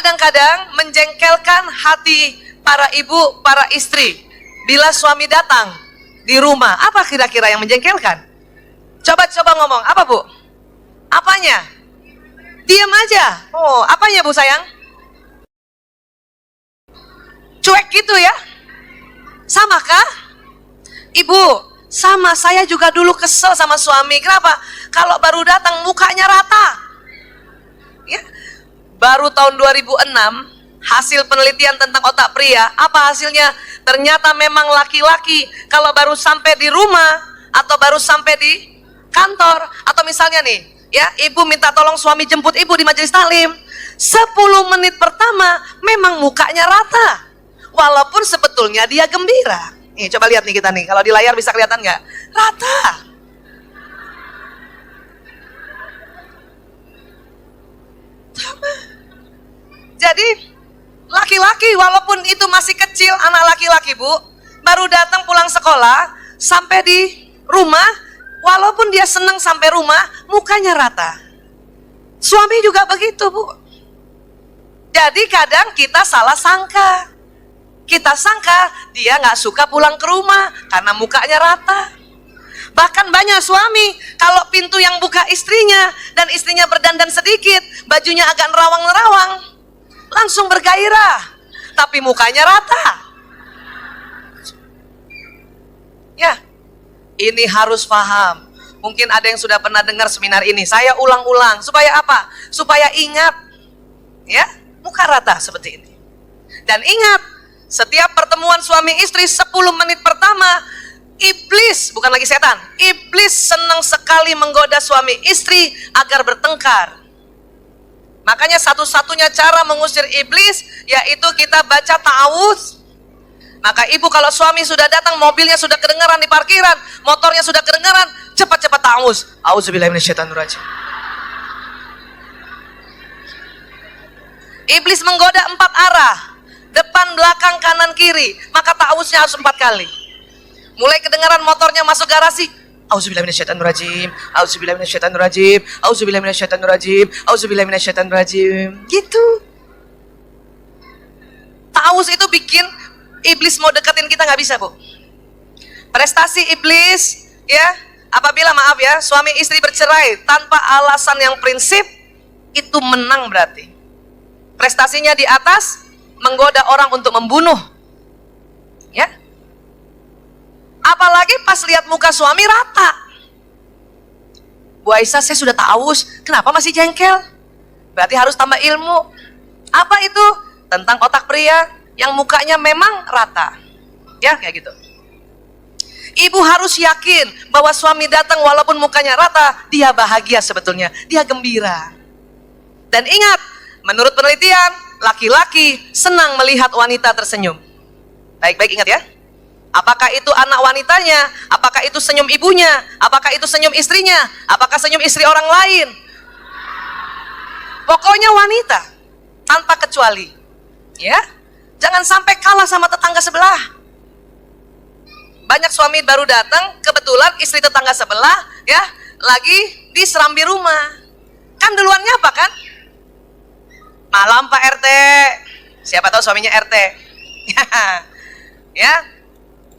kadang-kadang menjengkelkan hati para ibu, para istri. Bila suami datang di rumah, apa kira-kira yang menjengkelkan? Coba ngomong, apa Bu? Apanya? Diam aja. Oh, apanya Bu sayang? Cuek gitu ya? Sama kah? Ibu, sama, saya juga dulu kesel sama suami. Kenapa? Kalau baru datang mukanya rata. Ya. Baru tahun 2006, hasil penelitian tentang otak pria, apa hasilnya? Ternyata memang laki-laki kalau baru sampai di rumah atau baru sampai di kantor, atau misalnya nih, ya, ibu minta tolong suami jemput ibu di majelis taklim, 10 menit pertama memang mukanya rata, walaupun sebetulnya dia gembira. Nih, coba lihat nih kita nih, kalau di layar bisa kelihatan nggak? Rata. Jadi laki-laki walaupun itu masih kecil, anak laki-laki Bu, baru datang pulang sekolah, sampai di rumah, walaupun dia senang sampai rumah, mukanya rata. Suami juga begitu Bu. Jadi kadang kita salah sangka. Kita sangka dia nggak suka pulang ke rumah karena mukanya rata. Bahkan banyak suami kalau pintu yang buka istrinya dan istrinya berdandan sedikit, bajunya agak nerawang-nerawang, langsung bergairah, tapi mukanya rata. Ya, ini harus paham. Mungkin ada yang sudah pernah dengar seminar ini. Saya ulang-ulang supaya apa? Supaya ingat, ya, muka rata seperti ini. Dan ingat, setiap pertemuan suami istri 10 menit pertama, iblis, bukan lagi setan, iblis senang sekali menggoda suami istri agar bertengkar. Makanya satu-satunya cara mengusir iblis yaitu kita baca ta'awudz. Maka ibu kalau suami sudah datang, mobilnya sudah kedengaran di parkiran, motornya sudah kedengaran, cepat-cepat ta'awudz. A'udzubillahi minasyaitonirrajim. Iblis menggoda 4 arah, depan, belakang, kanan, kiri. Maka ta'awudznya harus 4 kali. Mulai kedengaran motornya masuk garasi, auzubillahi minasyaitonirrajim, auzubillahi minasyaitonirrajim, auzubillahi minasyaitonirrajim, auzubillahi minasyaitonirrajim. Gitu. Ta'awudz itu bikin iblis mau deketin kita nggak bisa Bu. Prestasi iblis, ya, apabila maaf ya, suami istri bercerai tanpa alasan yang prinsip, itu menang berarti. Prestasinya di atas, menggoda orang untuk membunuh, ya. Apalagi pas lihat muka suami rata. Bu Aisyah, saya sudah ta'awudz, kenapa masih jengkel? Berarti harus tambah ilmu. Apa itu? Tentang otak pria yang mukanya memang rata, ya, kayak gitu. Ibu harus yakin bahwa suami datang walaupun mukanya rata, dia bahagia sebetulnya, dia gembira. Dan ingat, menurut penelitian, laki-laki senang melihat wanita tersenyum. Baik-baik ingat ya. Apakah itu anak wanitanya? Apakah itu senyum ibunya? Apakah itu senyum istrinya? Apakah senyum istri orang lain? Pokoknya wanita, tanpa kecuali. Ya, jangan sampai kalah sama tetangga sebelah. Banyak suami baru datang, kebetulan istri tetangga sebelah, ya, lagi di serambi rumah. Kan duluan nyapa kan? Malam Pak RT. Siapa tahu suaminya RT. Ya,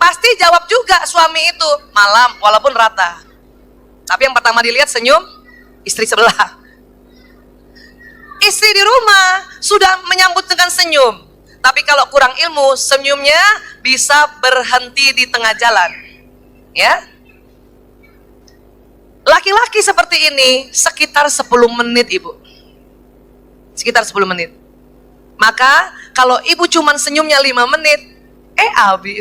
pasti jawab juga suami itu malam walaupun rata. Tapi yang pertama dilihat senyum istri sebelah. Istri di rumah sudah menyambut dengan senyum. Tapi kalau kurang ilmu, senyumnya bisa berhenti di tengah jalan. Ya. Laki-laki seperti ini sekitar 10 menit Ibu. Sekitar 10 menit. Maka kalau ibu cuman senyumnya 5 menit, Abi.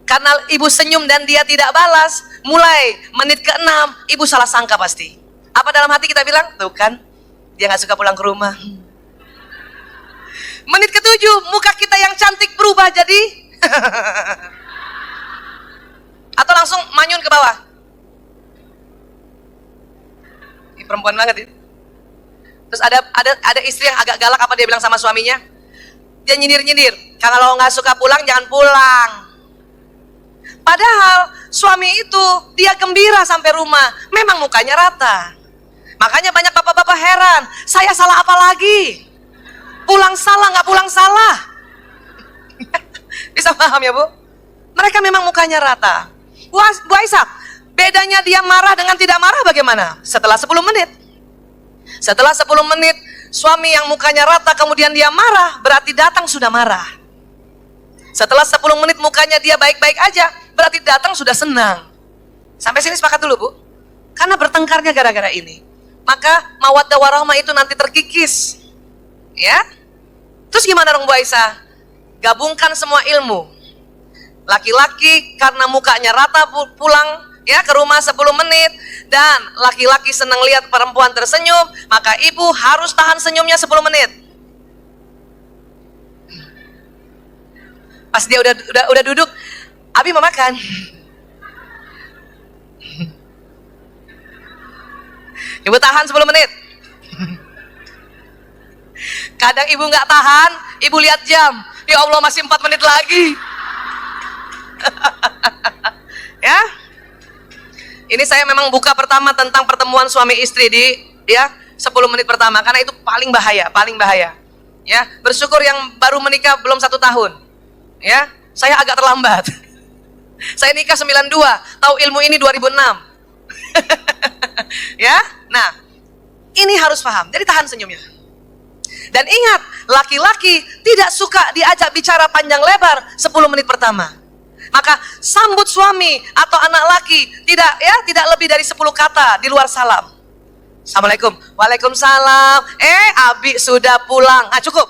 Karena ibu senyum dan dia tidak balas, mulai menit ke-6 ibu salah sangka pasti. Apa dalam hati kita bilang? Tuh kan, dia gak suka pulang ke rumah. Menit ke-7 muka kita yang cantik berubah jadi atau langsung manyun ke bawah. Ini perempuan banget ya. Terus ada istri yang agak galak, apa dia bilang sama suaminya? Dia nyindir-nyindir, kalau nggak suka pulang jangan pulang. Padahal suami itu dia gembira sampai rumah, memang mukanya rata. Makanya banyak bapak-bapak heran, saya salah apa lagi? Pulang salah, nggak pulang salah. Bisa paham ya Bu? Mereka memang mukanya rata. Bu Aisyah, bedanya dia marah dengan tidak marah bagaimana? Setelah 10 menit. Setelah 10 menit, suami yang mukanya rata kemudian dia marah, berarti datang sudah marah. Setelah 10 menit mukanya dia baik-baik aja, berarti datang sudah senang. Sampai sini sepakat dulu Bu? Karena bertengkarnya gara-gara ini. Maka mawaddah warahmah itu nanti terkikis. Ya? Terus gimana dong Bu Aisyah? Gabungkan semua ilmu. Laki-laki karena mukanya rata pulang ya ke rumah 10 menit, dan laki-laki senang lihat perempuan tersenyum, maka ibu harus tahan senyumnya 10 menit. Pas dia udah duduk, Abi mau makan. Ibu tahan 10 menit. Kadang ibu nggak tahan, ibu lihat jam. Ya Allah, masih 4 menit lagi. Ya, ini saya memang buka pertama tentang pertemuan suami istri di 10 menit pertama, karena itu paling bahaya. Ya, bersyukur yang baru menikah belum 1 tahun. Ya, saya agak terlambat. Saya nikah 92, tahu ilmu ini 2006. Ya, nah ini harus paham. Jadi tahan senyumnya. Dan ingat, laki-laki tidak suka diajak bicara panjang lebar 10 menit pertama. Maka sambut suami atau anak laki tidak lebih dari 10 kata di luar salam. Assalamualaikum. Waalaikumsalam. Abi sudah pulang. Cukup.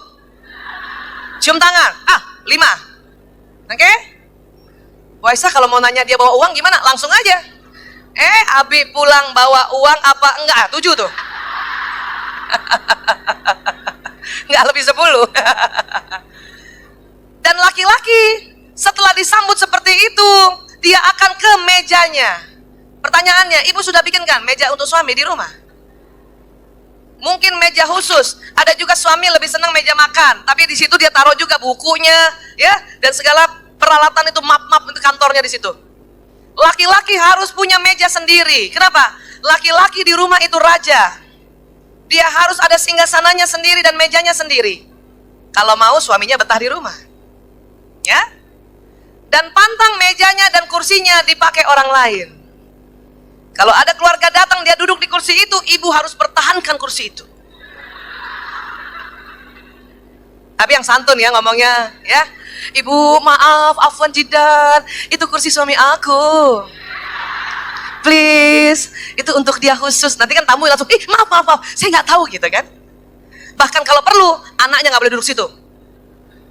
Cium tangan. 5. Oke? Bu Aisyah kalau mau nanya dia bawa uang gimana? Langsung aja. Abi pulang bawa uang apa enggak? 7 tuh. Enggak lebih 10. Dan laki-laki setelah disambut seperti itu, dia akan ke mejanya. Pertanyaannya, ibu sudah bikinkan meja untuk suami di rumah? Mungkin meja khusus. Ada juga suami lebih senang meja makan, tapi di situ dia taruh juga bukunya, ya, dan segala peralatan itu, map itu kantornya di situ. Laki-laki harus punya meja sendiri. Kenapa? Laki-laki di rumah itu raja. Dia harus ada singgasananya sendiri dan mejanya sendiri. Kalau mau suaminya betah di rumah. Ya? Dan pantang mejanya dan kursinya dipakai orang lain. Kalau ada keluarga datang dia duduk di kursi itu, ibu harus pertahankan kursi itu. Tapi yang santun ya ngomongnya, ya. Ibu maaf, afwan jidan, itu kursi suami aku. Please, itu untuk dia khusus. Nanti kan tamu langsung, maaf, saya nggak tahu gitu kan. Bahkan kalau perlu, anaknya nggak boleh duduk situ.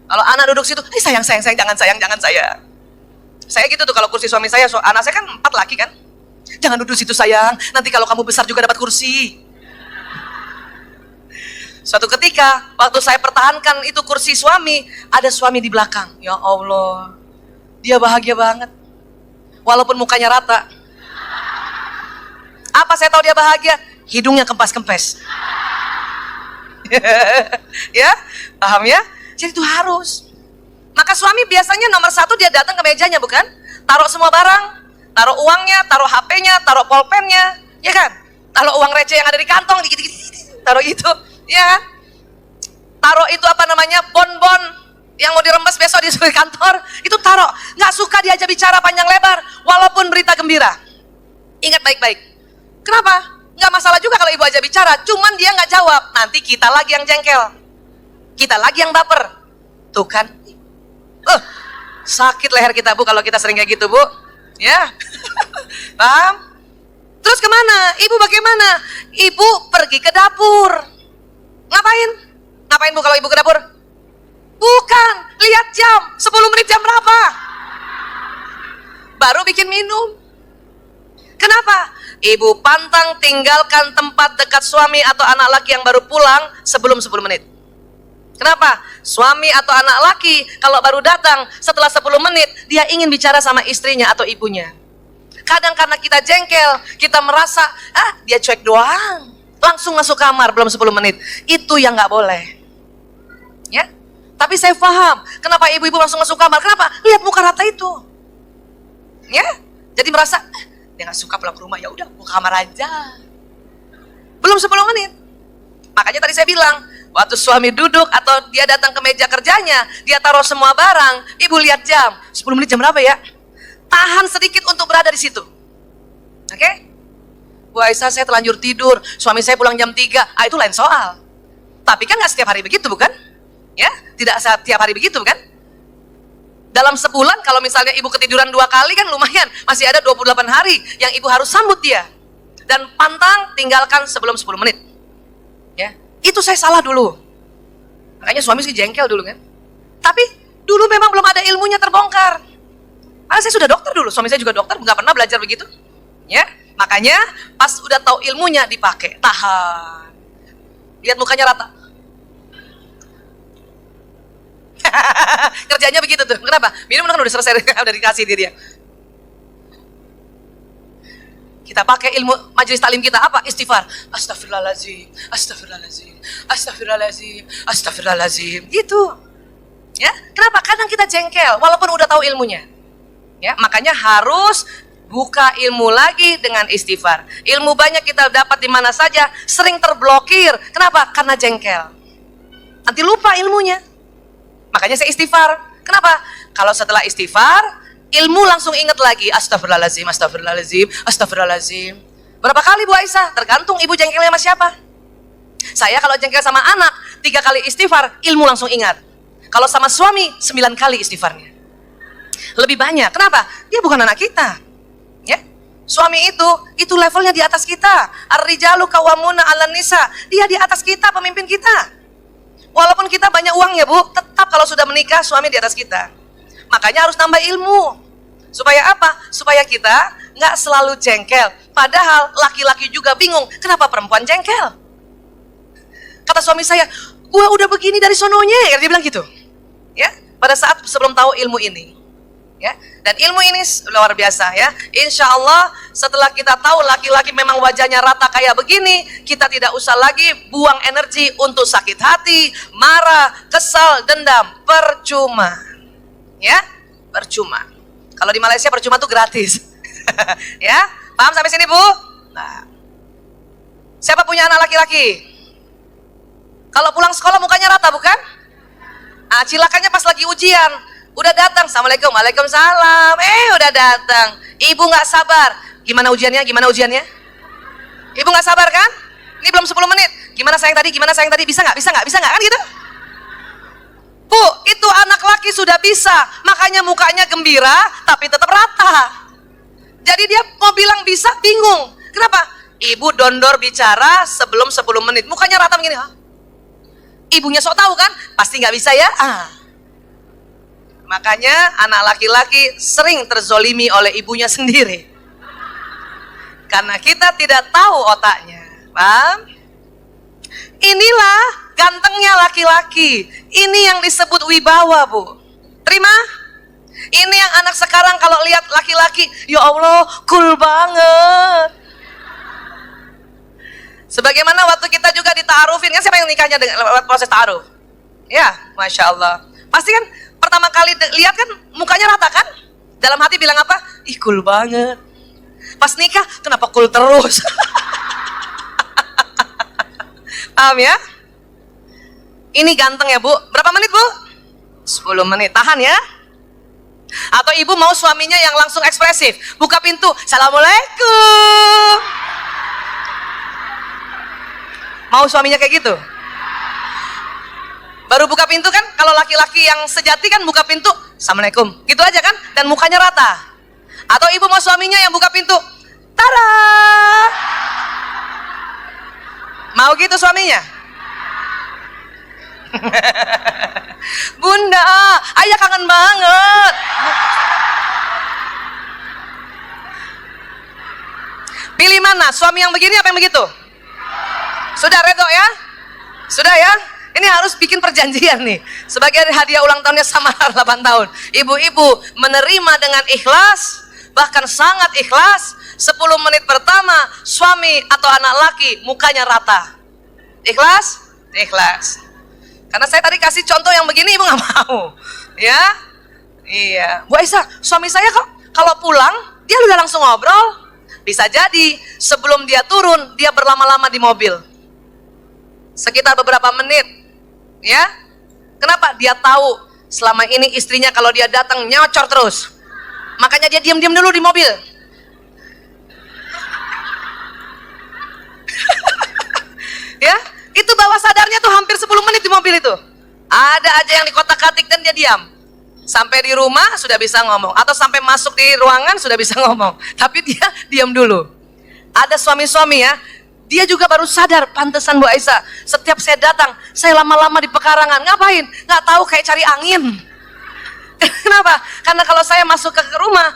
Kalau anak duduk situ, sayang, jangan sayang. Saya gitu tuh kalau kursi suami saya, anak saya kan 4 laki kan. Jangan duduk situ sayang, nanti kalau kamu besar juga dapat kursi. Suatu ketika, waktu saya pertahankan itu kursi suami, ada suami di belakang. Ya Allah, dia bahagia banget. Walaupun mukanya rata. Apa saya tahu dia bahagia? Hidungnya kempes-kempes. Ya, paham ya? Jadi itu harus. Maka suami biasanya nomor 1 dia datang ke mejanya, bukan? Taruh semua barang, taruh uangnya, taruh HP-nya, taruh pulpennya, ya kan? Taruh uang receh yang ada di kantong, dikit-dikit, taruh itu, ya kan? Taruh itu bon-bon yang mau dirembes besok di kantor, itu taruh. Nggak suka diajak bicara panjang lebar, walaupun berita gembira. Ingat baik-baik. Kenapa? Nggak masalah juga kalau ibu ajak bicara, cuman dia nggak jawab. Nanti kita lagi yang jengkel, kita lagi yang baper. Tuh kan? Sakit leher kita Bu kalau kita sering kayak gitu Bu. Ya. Paham? Terus kemana? Ibu bagaimana? Ibu pergi ke dapur. Ngapain? Ngapain Bu kalau ibu ke dapur? Bukan, lihat jam. 10 menit jam berapa? Baru bikin minum. Kenapa? Ibu pantang tinggalkan tempat dekat suami atau anak laki yang baru pulang sebelum 10 menit. Kenapa? Suami atau anak laki kalau baru datang setelah 10 menit, dia ingin bicara sama istrinya atau ibunya. Kadang karena kita jengkel, kita merasa, dia cuek doang, langsung masuk kamar belum 10 menit. Itu yang nggak boleh. Ya? Tapi saya paham, kenapa ibu-ibu langsung masuk kamar. Kenapa? Lihat muka rata itu. Ya? Jadi merasa, dia nggak suka pulang ke rumah, ya udah, buka kamar aja. Belum 10 menit. Makanya tadi saya bilang, Waktu suami duduk atau dia datang ke meja kerjanya, dia taruh semua barang, ibu lihat jam, 10 menit jam berapa ya? Tahan sedikit untuk berada di situ. Oke? Bu Aisyah, saya terlanjur tidur, suami saya pulang jam 3. Itu lain soal. Tapi kan nggak setiap hari begitu, bukan? Ya, tidak setiap hari begitu, bukan? Dalam sebulan kalau misalnya ibu ketiduran 2 kali kan lumayan, masih ada 28 hari yang ibu harus sambut dia. Dan pantang tinggalkan sebelum 10 menit. Ya. Itu saya salah dulu. Makanya suami sih jengkel dulu kan. Tapi dulu memang belum ada ilmunya terbongkar. Karena saya sudah dokter dulu, suami saya juga dokter, nggak pernah belajar begitu. Ya, makanya pas udah tahu ilmunya dipakai. Tahan. Lihat mukanya rata. Kerjanya begitu tuh. Kenapa? Minum kan udah selesai, udah dikasih dia. Kita pakai ilmu majelis taklim kita apa? Istighfar. Astagfirullahaladzim, astagfirullahaladzim, astagfirullahaladzim, astagfirullahaladzim. Gitu. Ya, kenapa? Kadang kita jengkel walaupun udah tahu ilmunya. Ya, makanya harus buka ilmu lagi dengan istighfar. Ilmu banyak kita dapat di mana saja, sering terblokir. Kenapa? Karena jengkel. Nanti lupa ilmunya. Makanya saya istighfar. Kenapa? Kalau setelah istighfar, ilmu langsung ingat lagi. Astagfirullahaladzim, astagfirullahaladzim, astagfirullahaladzim. Berapa kali Bu Aisyah? Tergantung ibu jengkelnya sama siapa. Saya kalau jengkel sama anak 3 kali istighfar, ilmu langsung ingat. Kalau sama suami 9 kali istighfarnya. Lebih banyak. Kenapa? Dia bukan anak kita. Ya. Suami itu levelnya di atas kita. Ar-rijalu qawwamuna 'alan nisa. Dia di atas kita, pemimpin kita. Walaupun kita banyak uang ya Bu, tetap kalau sudah menikah suami di atas kita. Makanya harus nambah ilmu. Supaya apa? Supaya kita nggak selalu jengkel. Padahal laki-laki juga bingung, kenapa perempuan jengkel? Kata suami saya, gua udah begini dari sononya, dia bilang gitu. Ya, pada saat sebelum tahu ilmu ini. Ya, dan ilmu ini luar biasa ya. Insya Allah setelah kita tahu laki-laki memang wajahnya rata kayak begini, kita tidak usah lagi buang energi untuk sakit hati, marah, kesal, dendam. Percuma. Ya, percuma. Kalau di Malaysia percuma tuh gratis. Ya, paham sampai sini Bu? Nah, siapa punya anak laki-laki? Kalau pulang sekolah mukanya rata bukan? Cilakannya pas lagi ujian, udah datang, assalamualaikum, waalaikumsalam, udah datang, ibu nggak sabar, gimana ujiannya, ibu nggak sabar kan? Ini belum 10 menit, gimana sayang tadi, bisa nggak kan gitu? Bu, itu anak laki sudah bisa, makanya mukanya gembira, tapi tetap rata. Jadi dia mau bilang bisa, bingung, kenapa? Ibu dondor bicara sebelum 10 menit, mukanya rata begini, ibunya sok tahu kan, pasti nggak bisa ya. Makanya anak laki-laki sering terzolimi oleh ibunya sendiri. Karena kita tidak tahu otaknya. Paham? Inilah gantengnya laki-laki. Ini yang disebut wibawa Bu. Terima? Ini yang anak sekarang kalau lihat laki-laki, ya Allah cool banget. Sebagaimana waktu kita juga dita'arufin, kan siapa yang nikahnya lewat proses ta'aruf? Ya, Masya Allah. Pasti kan pertama kali lihat kan mukanya rata kan? Dalam hati bilang apa? Ih cool banget. Pas nikah kenapa cool terus? Paham ya? Ini ganteng ya Bu. Berapa menit Bu? 10 menit. Tahan ya. Atau ibu mau suaminya yang langsung ekspresif, buka pintu, Assalamualaikum. Mau suaminya kayak gitu? Baru buka pintu kan, kalau laki-laki yang sejati kan buka pintu, Assalamualaikum, gitu aja kan, dan mukanya rata. Atau ibu mau suaminya yang buka pintu, Tara. Mau gitu suaminya? Bunda, ayah kangen banget. Pilih mana, suami yang begini apa yang begitu? Sudah redo ya? Sudah ya? Ini harus bikin perjanjian nih. Sebagai hadiah ulang tahunnya Samara 8 tahun. Ibu-ibu menerima dengan ikhlas, bahkan sangat ikhlas. 10 menit pertama suami atau anak laki mukanya rata. Ikhlas? Ikhlas. Karena saya tadi kasih contoh yang begini ibu nggak mau. Ya? Iya. Bu Aisyah, suami saya kok kalau pulang dia udah langsung ngobrol. Bisa jadi sebelum dia turun dia berlama-lama di mobil. Sekitar beberapa menit Ya, kenapa? Dia tahu selama ini istrinya kalau dia datang nyocor terus. Makanya dia diam-diam dulu di mobil. Ya, itu bawah sadarnya tuh hampir 10 menit di mobil itu. Ada aja yang dikotak-katik dan dia diam. Sampai di rumah sudah bisa ngomong, atau sampai masuk di ruangan sudah bisa ngomong. Tapi dia diam dulu. Ada suami-suami ya, dia juga baru sadar, pantesan Bu Aisyah, setiap saya datang, saya lama-lama di pekarangan. Ngapain? Nggak tahu, kayak cari angin. Kenapa? Karena kalau saya masuk ke rumah,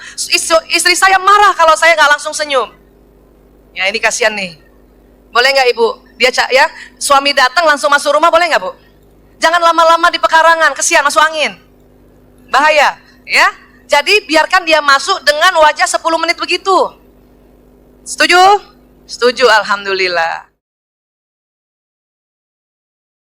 istri saya marah kalau saya nggak langsung senyum. Ya ini kasihan nih. Boleh nggak Ibu? Dia ya, suami datang langsung masuk rumah, boleh nggak Bu? Jangan lama-lama di pekarangan, kesian masuk angin. Bahaya, ya. Jadi biarkan dia masuk dengan wajah 10 menit begitu. Setuju? Setuju, alhamdulillah.